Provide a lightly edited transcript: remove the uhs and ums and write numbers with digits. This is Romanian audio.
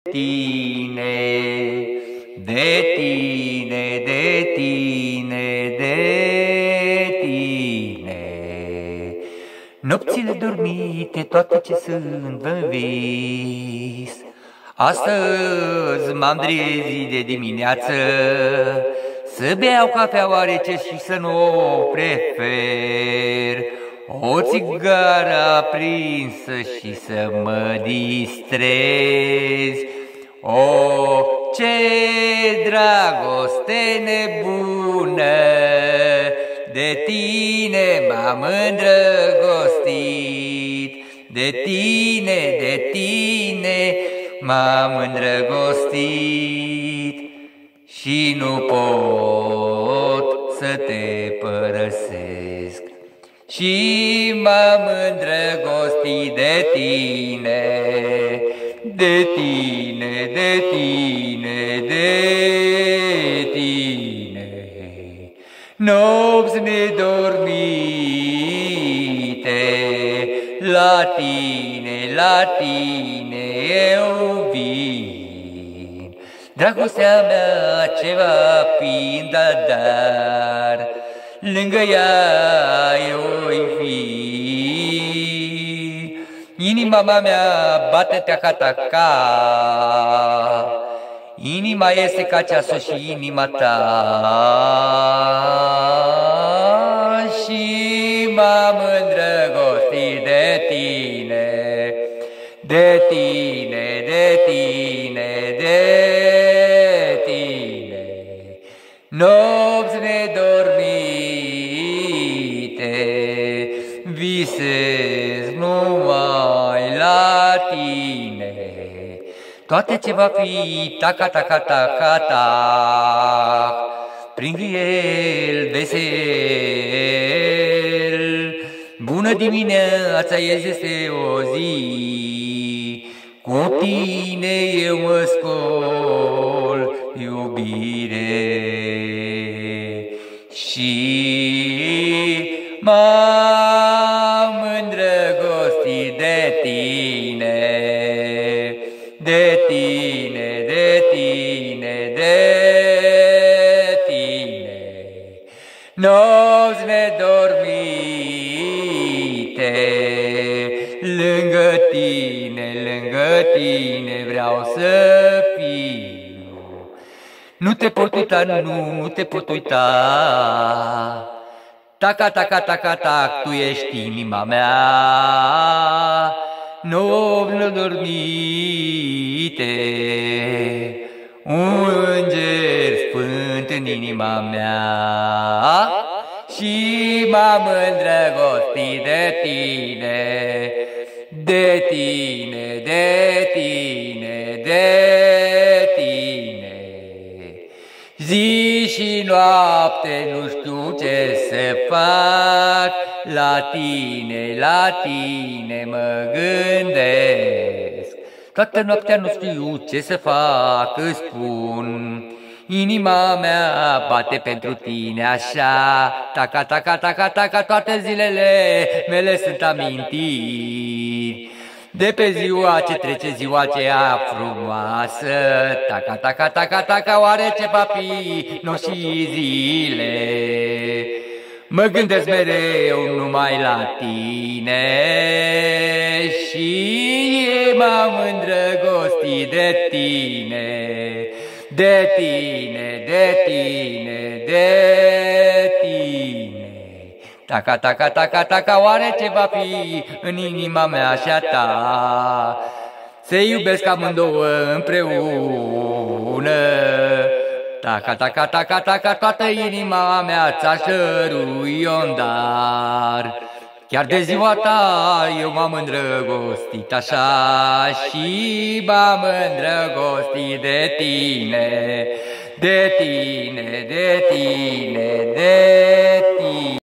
tine, de tine, de tine, de tine. Nopțile dormite, toate ce sunt în vis. Astăzi m-am trezit de dimineață să beau cafea rece și să nu o prefer. O țigară aprinsă și să mă distrez. O, ce dragoste nebună, de tine m-am îndrăgostit, de tine m-am îndrăgostit și nu pot să te părăsesc. Și m-am îndrăgostit de tine, de tine, de tine, de tine. Nopți nedormite, la tine eu vin. Dragostea mea ce va fi, dar lângă ea eu voi fi. Inima mea bate taca-taca, inima este ca ceasul și inima ta. Și m-am îndrăgostit de tine, de tine, de tine, de tine. Nopți nedormite, visez numai la tine. Toate ce va fi taca-taca-taca-tac, prin el vesel. Bună dimineața, este o zi, cu tine eu mă scol, iubire. Și m-am îndrăgostit de tine, de tine, de tine, de tine. Nopți nedormite, lângă tine vreau să fiu. Nu te pot uita, nu te pot uita. Taca-taca-taca-tac, tu ești inima mea. Nopți nedormite, un înger sfânt în inima mea. Și m-am îndrăgostit de tine, de tine, de tine, de tine. Zi și noapte nu știu ce să fac, la tine mă gândesc. Toată noaptea nu știu ce să fac, îți spun. Inima mea bate pentru tine așa, taca-taca-taca-taca, toate zilele mele sunt amintiri. De pe ziua ce trece, ziua aceea frumoasă, taca-taca-taca-taca, oare ce va fi nopți și zile? Mă gândesc mereu numai la tine și m-am îndrăgostit de tine, de tine, de tine, de tine. Taca-taca-taca-taca, oare ce va fi în inima mea și a ta? Se iubesc amândouă împreună. Taca-taca-taca-taca, toată inima mea ți-aș dărui un dar. Chiar de ziua ta eu m-am îndrăgostit așa și m-am îndrăgostit de tine, de tine, de tine, de tine.